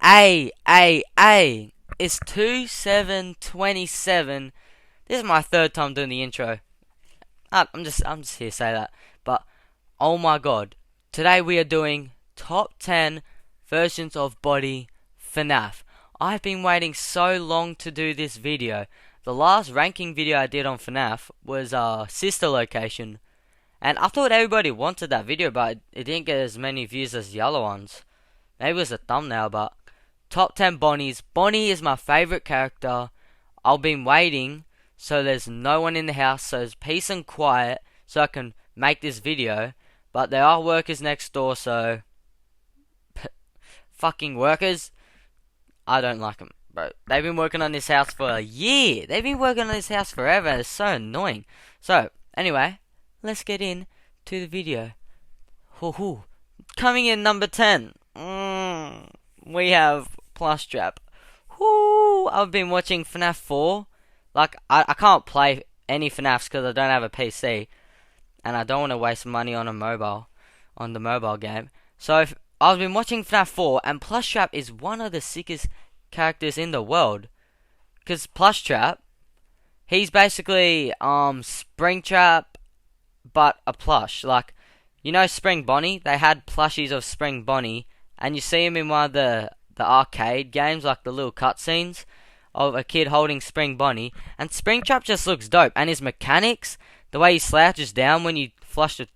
It's 2/7/27. This is my third time doing the intro. I'm just here to say that. But oh my god, today we are doing top 10 versions of body FNAF. I've been waiting so long to do this video. The last ranking video I did on FNAF was sister location, and I thought everybody wanted that video, but it didn't get as many views as the other ones. Maybe it was a thumbnail, but top 10 Bonnies. Bonnie is my favorite character. I've been waiting so there's no one in the house, so it's peace and quiet, so I can make this video. But there are workers next door, so fucking workers. I don't like them, bro. They've been working on this house for a year. They've been working on this house forever. It's so annoying. So anyway, let's get in to the video. Coming in number 10. We have Plush Trap. I've been watching FNAF 4. Like, I can't play any FNAFs because I don't have a PC. And I don't want to waste money on the mobile game. So, I've been watching FNAF 4, and Plush Trap is one of the sickest characters in the world. Because Plush Trap, he's basically, Springtrap, but a plush. Like, you know Spring Bonnie? They had plushies of Spring Bonnie. And you see him in one of the arcade games, like the little cutscenes of a kid holding Spring Bonnie. And Springtrap just looks dope. And his mechanics, the way he slouches down when you flash, that's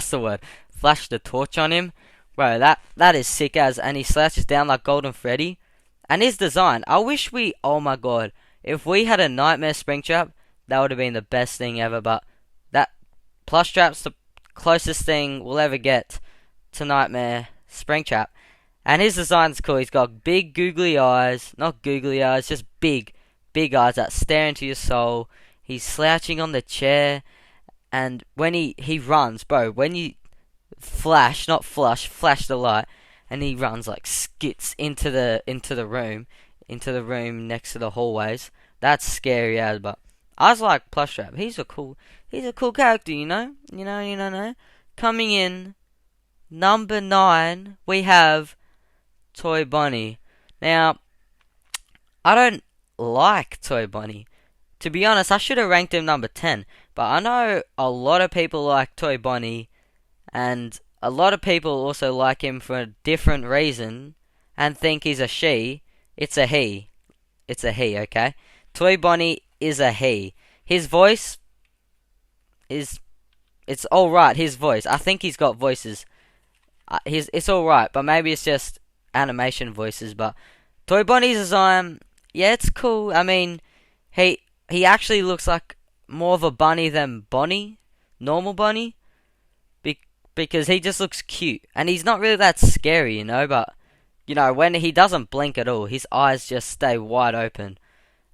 the word. Flash the torch on him. Bro, that is sick as. And he slouches down like Golden Freddy. And his design, I wish oh my god, if we had a Nightmare Springtrap, that would have been the best thing ever. But that Plush Trap's the closest thing we'll ever get to Nightmare Springtrap. And his design's cool. He's got big googly eyes. Not googly eyes, just big eyes that stare into your soul. He's slouching on the chair. And when he runs, bro, when you flash the light, and he runs like skits into the room next to the hallways. That's scary as. But I was like Plush Trap. He's a cool character, you know. Coming in number 9, we have Toy Bonnie. Now, I don't like Toy Bonnie. To be honest, I should have ranked him number 10. But I know a lot of people like Toy Bonnie, and a lot of people also like him for a different reason and think he's a she. It's a he. It's a he, okay? Toy Bonnie is a he. His voice it's alright, his voice. I think he's got voices. It's alright, but maybe it's just animation voices. But Toy Bonnie's design, yeah, it's cool. I mean, he actually looks like more of a bunny than Bonnie, normal Bonnie, because he just looks cute. And he's not really that scary, you know, but, you know, when he doesn't blink at all, his eyes just stay wide open.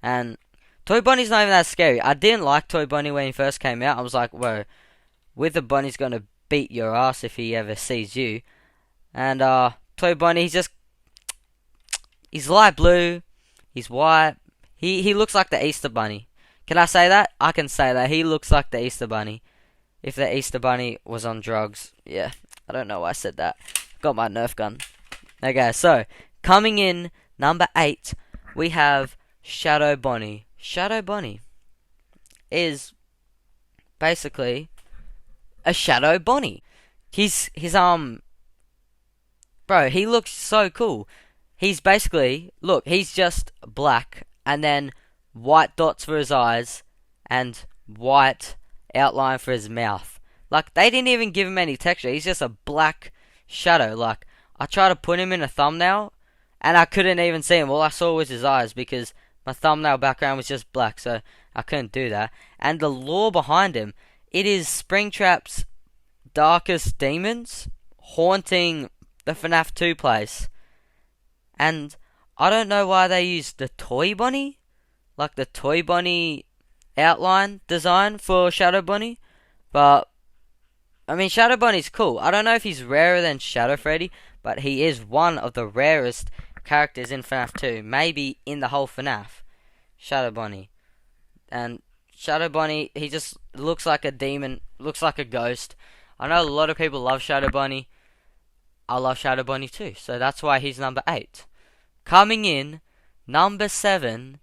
And Toy Bonnie's not even that scary. I didn't like Toy Bonnie when he first came out. I was like, whoa, Wither Bonnie's gonna beat your ass if he ever sees you. And Toy Bonnie, he's light blue, he's white. He looks like the Easter Bunny. Can I say that? I can say that. He looks like the Easter Bunny. If the Easter Bunny was on drugs. Yeah, I don't know why I said that. Got my Nerf gun. Okay, so, coming in number 8, we have Shadow Bonnie. Shadow Bonnie is basically a Shadow Bonnie. Bro, he looks so cool. He's basically, look, he's just black, and then white dots for his eyes, and white outline for his mouth. Like, they didn't even give him any texture. He's just a black shadow. Like, I tried to put him in a thumbnail, and I couldn't even see him. All I saw was his eyes, because my thumbnail background was just black, so I couldn't do that. And the lore behind him, it is Springtrap's darkest demons haunting the FNAF 2 place. And I don't know why they used the Toy Bonnie, like the Toy Bonnie outline design for Shadow Bonnie. But, I mean, Shadow Bonnie's cool. I don't know if he's rarer than Shadow Freddy, but he is one of the rarest characters in FNAF 2. Maybe in the whole FNAF. Shadow Bonnie. And Shadow Bonnie, he just looks like a demon, looks like a ghost. I know a lot of people love Shadow Bunny. I love Shadow Bunny too, so that's why he's number 8. Coming in, number 7,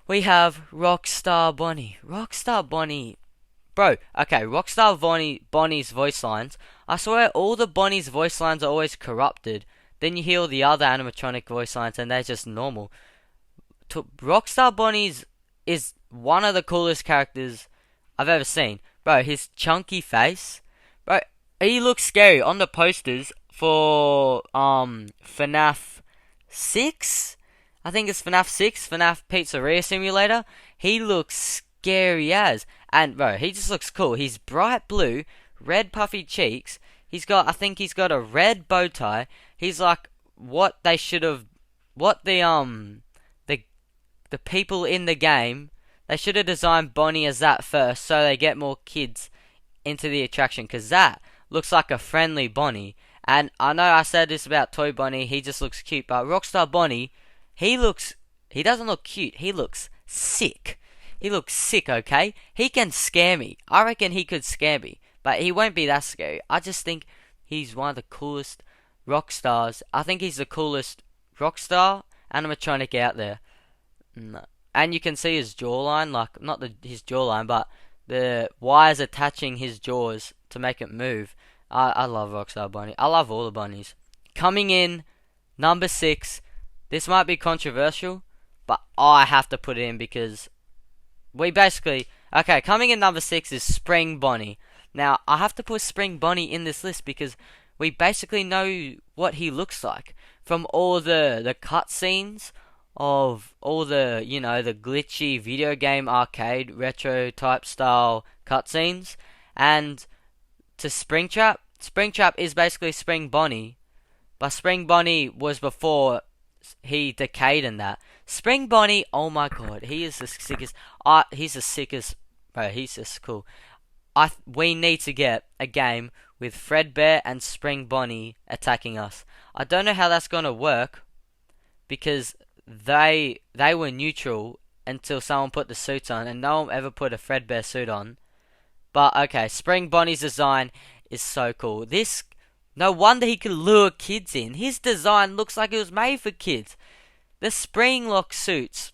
we have Rockstar Bonnie. Rockstar Bonnie. Bro, okay, Bonnie's voice lines. I swear all the Bonnie's voice lines are always corrupted. Then you hear all the other animatronic voice lines and they're just normal. Rockstar Bonnie's is one of the coolest characters I've ever seen. Bro, his chunky face. Bro, he looks scary on the posters for FNAF 6. I think it's FNAF 6, FNAF Pizzeria Simulator. He looks scary as. And bro, he just looks cool. He's bright blue, red puffy cheeks. I think he's got a red bow tie. He's like what they should have, what the people in the game, they should have designed Bonnie as that first, so they get more kids into the attraction. Because that looks like a friendly Bonnie. And I know I said this about Toy Bonnie, he just looks cute. But Rockstar Bonnie, he doesn't look cute. He looks sick. He looks sick, okay? He can scare me. I reckon he could scare me. But he won't be that scary. I just think he's one of the coolest rock stars. I think he's the coolest rockstar animatronic out there. And you can see his jawline, like, not his jawline, but the wires attaching his jaws to make it move. I love Rockstar Bunny. I love all the bunnies. Coming in, number 6. This might be controversial, but I have to put it in because we basically... Okay, coming in number 6 is Spring Bonnie. Now, I have to put Spring Bonnie in this list because we basically know what he looks like from all the cutscenes of all the, you know, the glitchy video game arcade retro type style cutscenes. And to Springtrap is basically Spring Bonnie, but Spring Bonnie was before he decayed in that. Spring Bonnie, oh my god, he is the sickest. He's the sickest, bro. He's just cool. We need to get a game with Fredbear and Spring Bonnie attacking us. I don't know how that's gonna work because they were neutral until someone put the suits on, and no one ever put a Fredbear suit on. But okay, Spring Bonnie's design is so cool. No wonder he could lure kids in. His design looks like it was made for kids. The spring lock suits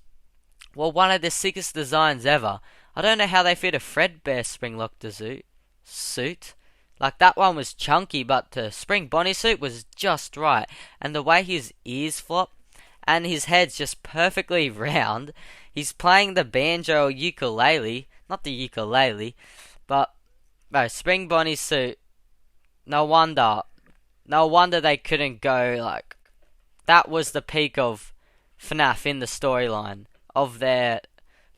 were one of the sickest designs ever. I don't know how they fit a Fredbear spring lock suit. Like, that one was chunky, but the Spring Bonnie suit was just right. And the way his ears flop and his head's just perfectly round. He's playing the banjo or ukulele. Not the ukulele. But, no, Spring Bonnie's suit, no wonder they couldn't go, like, that was the peak of FNAF in the storyline of their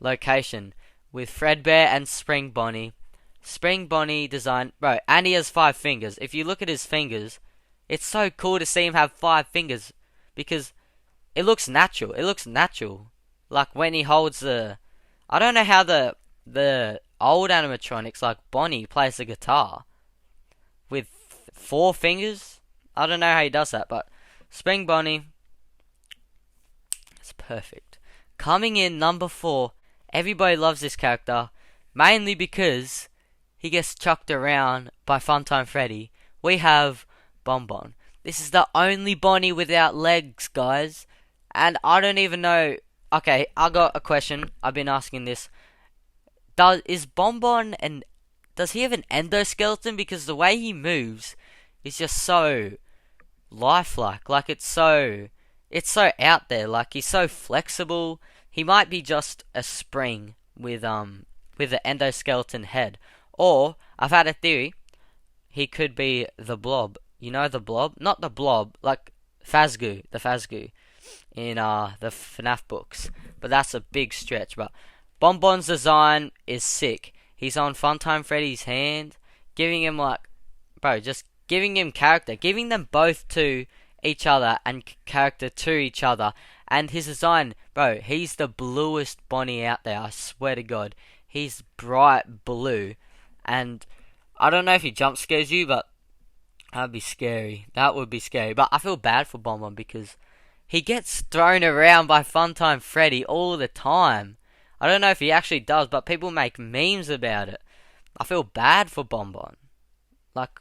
location with Fredbear and Spring Bonnie. Spring Bonnie design, bro, and he has 5 fingers. If you look at his fingers, it's so cool to see him have 5 fingers because it looks natural. It looks natural. Like when he holds I don't know how the old animatronics like Bonnie plays the guitar with 4 fingers. I don't know how he does that, but Spring Bonnie, it's perfect. Coming in number 4, everybody loves this character, mainly because he gets chucked around by Funtime Freddy. We have Bonbon. This is the only Bonnie without legs, guys. And I don't even know... Okay, I got a question. I've been asking this. Is Bonbon and... Does he have an endoskeleton? Because the way he moves is just so lifelike. Like, it's so out there. Like, he's so flexible. He might be just a spring with an endoskeleton head. Or, I've had a theory, he could be the Blob. You know the Blob? Not the Blob, like Fazgoo, the Fazgoo in the FNAF books. But that's a big stretch. But Bonbon's design is sick. He's on Funtime Freddy's hand, giving him just giving him character, giving them both to each other and character to each other. And his design, bro, he's the bluest Bonnie out there, I swear to God. He's bright blue. And I don't know if he jump scares you, but that'd be scary. That would be scary. But I feel bad for Bonbon because he gets thrown around by Funtime Freddy all the time. I don't know if he actually does, but people make memes about it. I feel bad for Bonbon. Like,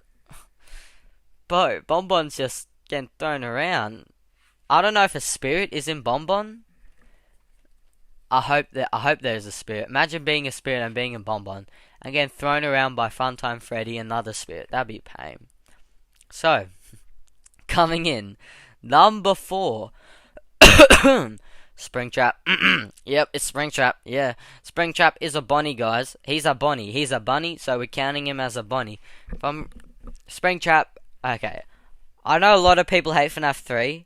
bro, Bonbon's just getting thrown around. I don't know if a spirit is in Bonbon. I hope there's a spirit. Imagine being a spirit and being in Bonbon and getting thrown around by Funtime Freddy, another spirit. That'd be pain. So, coming in, number 4. Springtrap. Yep, it's Springtrap. Yeah, Springtrap is a bunny, guys. He's a bunny. He's a bunny, so we're counting him as a bunny. Springtrap. Okay, I know a lot of people hate FNAF 3,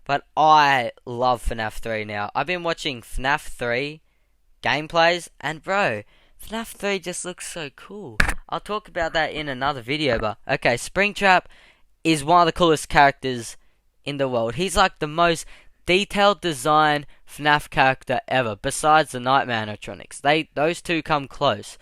but I love FNAF 3 now. I've been watching FNAF 3 gameplays, and bro, FNAF 3 just looks so cool. I'll talk about that in another video, but okay, Springtrap is one of the coolest characters in the world. He's like the most detailed design FNAF character ever, besides the Nightmare animatronics. Those two come close,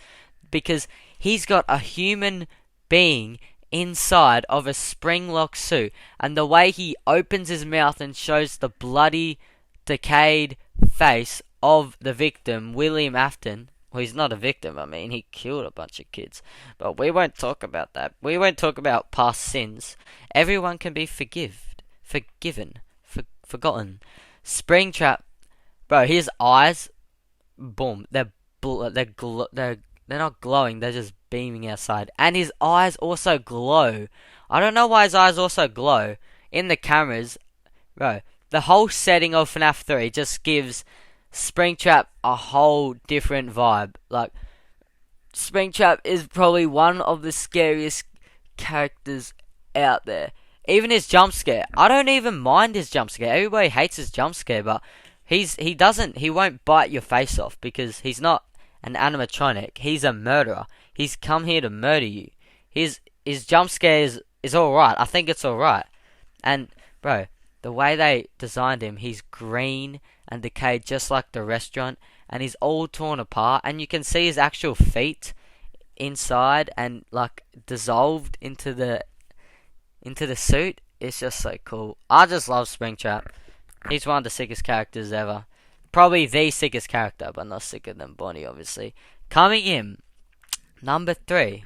because he's got a human being inside of a spring-lock suit, and the way he opens his mouth and shows the bloody, decayed face of the victim, William Afton. Well, he's not a victim, I mean, he killed a bunch of kids. But we won't talk about that. We won't talk about past sins. Everyone can be forgiven, forgotten. Springtrap, bro, his eyes, boom, they're not glowing, they're just beaming outside. And his eyes also glow. I don't know why his eyes also glow in the cameras. Bro, the whole setting of FNAF 3 just gives Springtrap a whole different vibe. Like, Springtrap is probably one of the scariest characters out there. Even his jump scare, I don't even mind his jump scare. Everybody hates his jump scare, but he won't bite your face off, because he's not an animatronic. He's a murderer. He's come here to murder you. His jump scare is alright. I think it's alright. And bro, the way they designed him, he's green and decayed just like the restaurant, and he's all torn apart, and you can see his actual feet inside and like dissolved into the suit. It's just so cool. I just love Springtrap. He's one of the sickest characters ever. Probably the sickest character, but not sicker than Bonnie, obviously. Coming in, number 3,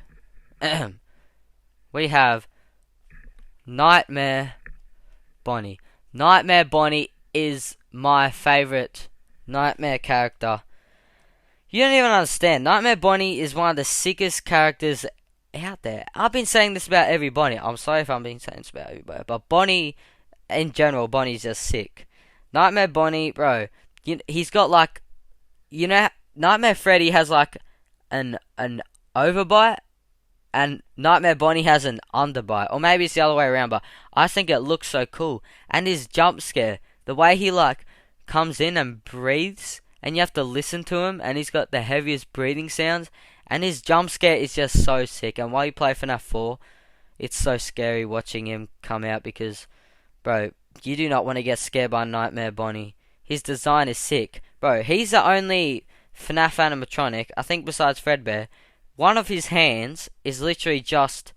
we have Nightmare Bonnie. Nightmare Bonnie is my favourite Nightmare character. You don't even understand. Nightmare Bonnie is one of the sickest characters out there. I've been saying this about every Bonnie. I'm sorry if I'm being saying this about everybody, but Bonnie, in general, Bonnie's just sick. Nightmare Bonnie, bro, he's got like, Nightmare Freddy has like an overbite, and Nightmare Bonnie has an underbite, or maybe it's the other way around, but I think it looks so cool. And his jump scare, the way he like comes in and breathes, and you have to listen to him, and he's got the heaviest breathing sounds, and his jump scare is just so sick. And while you play FNAF 4, it's so scary watching him come out, because, bro, you do not want to get scared by Nightmare Bonnie. His design is sick. Bro, he's the only FNAF animatronic, I think besides Fredbear, one of his hands is literally just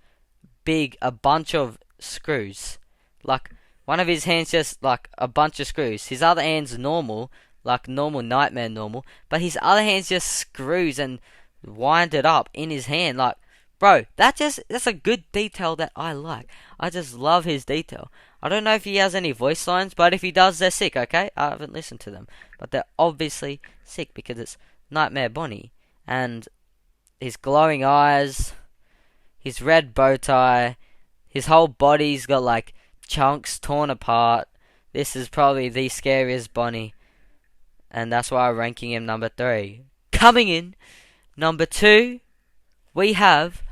a bunch of screws. Like, one of his hands just like a bunch of screws. His other hand's normal, like normal Nightmare normal, but his other hand's just screws and wind it up in his hand. Like, bro, that's a good detail that I like. I just love his detail. I don't know if he has any voice lines, but if he does, they're sick, okay? I haven't listened to them, but they're obviously sick because it's Nightmare Bonnie. And his glowing eyes, his red bow tie, his whole body's got like chunks torn apart. This is probably the scariest Bonnie, and that's why I'm ranking him number 3. Coming in number 2, we have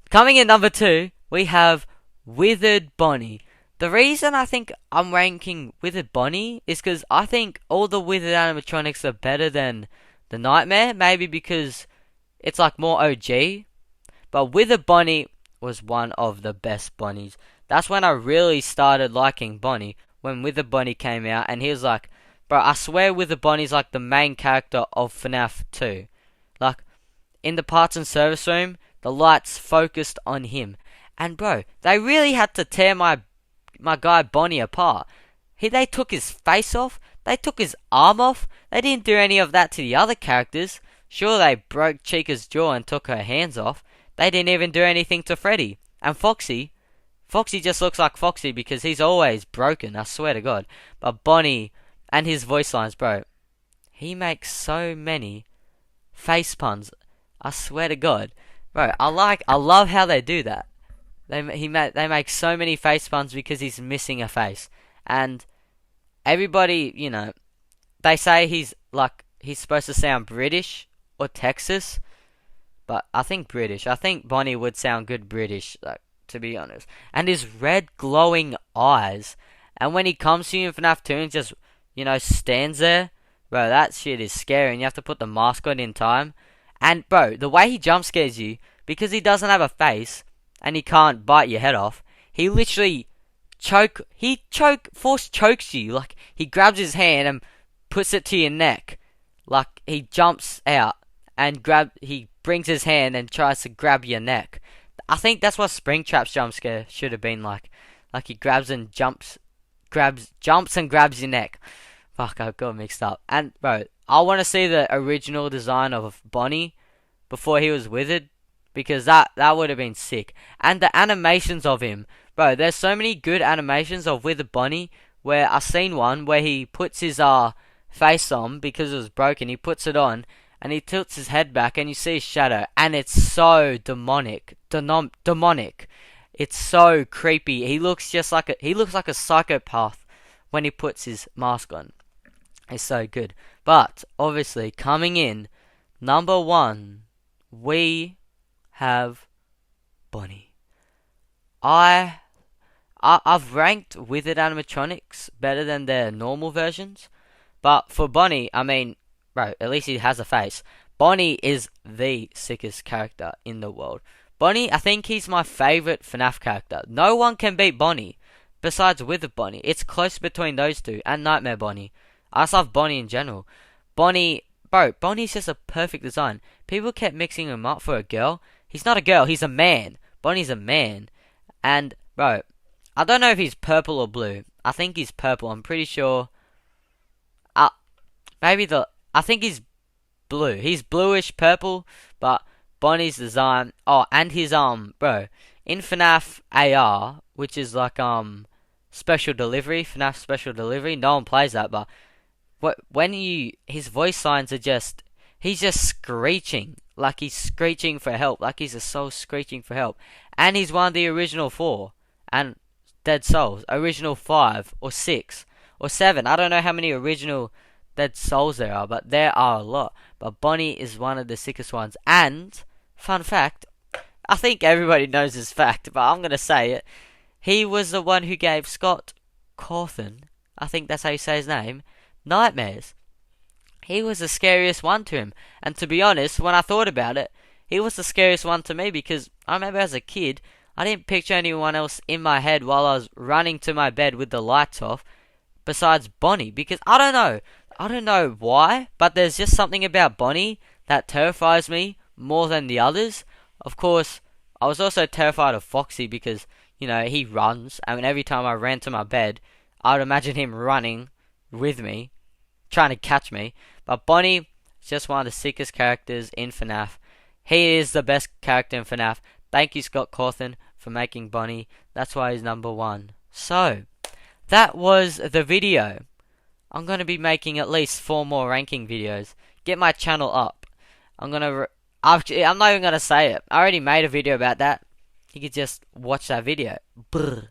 Coming in number 2, we have Withered Bonnie. The reason I think I'm ranking Withered Bonnie is because I think all the Withered animatronics are better than the Nightmare. Maybe because it's like more OG. But Withered Bonnie was one of the best Bonnies. That's when I really started liking Bonnie. When Withered Bonnie came out, and he was like, bro, I swear Withered Bonnie's like the main character of FNAF 2. Like, in the parts and service room, the lights focused on him. And bro, they really had to tear my guy Bonnie apart. They took his face off. They took his arm off. They didn't do any of that to the other characters. Sure, they broke Chica's jaw and took her hands off. They didn't even do anything to Freddy. And Foxy just looks like Foxy because he's always broken, I swear to God. But Bonnie and his voice lines, bro, he makes so many face puns. I swear to God. Bro, I love how they do that. They make so many face puns because he's missing a face. And everybody, they say he's supposed to sound British or Texas, but I think British. I think Bonnie would sound good British, to be honest. And his red glowing eyes. And when he comes to you in FNAF 2 and just, stands there, bro, that shit is scary and you have to put the mask on in time. And bro, the way he jump scares you, because he doesn't have a face and he can't bite your head off, he literally force chokes you. Like, he grabs his hand and puts it to your neck. Like, he jumps out and he brings his hand and tries to grab your neck. I think that's what Springtrap's jump scare should have been like. Like, he jumps and grabs your neck. Fuck, I got mixed up. And bro, I want to see the original design of Bonnie before he was withered, because that would have been sick. And the animations of him, bro, there's so many good animations of withered Bonnie, where I seen one where he puts his face on because it was broken. He puts it on and he tilts his head back and you see his shadow, and it's so demonic. It's so creepy. He looks like a psychopath when he puts his mask on. It's so good. But obviously, coming in number 1, we have Bonnie. I've ranked withered animatronics better than their normal versions, but for Bonnie, I mean, bro, at least he has a face. Bonnie is the sickest character in the world. Bonnie, I think he's my favourite FNAF character. No one can beat Bonnie besides withered Bonnie. It's close between those two and Nightmare Bonnie. I just love Bonnie in general. Bonnie's just a perfect design. People kept mixing him up for a girl. He's not a girl, he's a man. Bonnie's a man. And, bro, I don't know if he's purple or blue. I think he's purple, I'm pretty sure. I think he's blue. He's bluish purple, but Bonnie's design, and his, bro, in FNAF AR, which is like, special delivery, FNAF special delivery, no one plays that, but his voice lines are he's just screeching, like he's screeching for help, like he's a soul screeching for help. And he's one of the original 4, and Dead Souls, original 5, or 6, or 7, I don't know how many original Dead Souls there are, but there are a lot. But Bonnie is one of the sickest ones. And, fun fact, I think everybody knows this fact, but I'm gonna say it, he was the one who gave Scott Cawthon, I think that's how you say his name, nightmares. He was the scariest one to him. And to be honest, when I thought about it, he was the scariest one to me, because I remember as a kid, I didn't picture anyone else in my head while I was running to my bed with the lights off besides Bonnie, because I don't know why, but there's just something about Bonnie that terrifies me more than the others. Of course, I was also terrified of Foxy because, he runs, and every time I ran to my bed, I would imagine him running with me, trying to catch me. But Bonnie is just one of the sickest characters in FNAF. He is the best character in FNAF. Thank you, Scott Cawthon, for making Bonnie. That's why he's number 1. So, that was the video. I'm going to be making at least 4 more ranking videos. Get my channel up. I'm not even going to say it. I already made a video about that. You could just watch that video. Brr.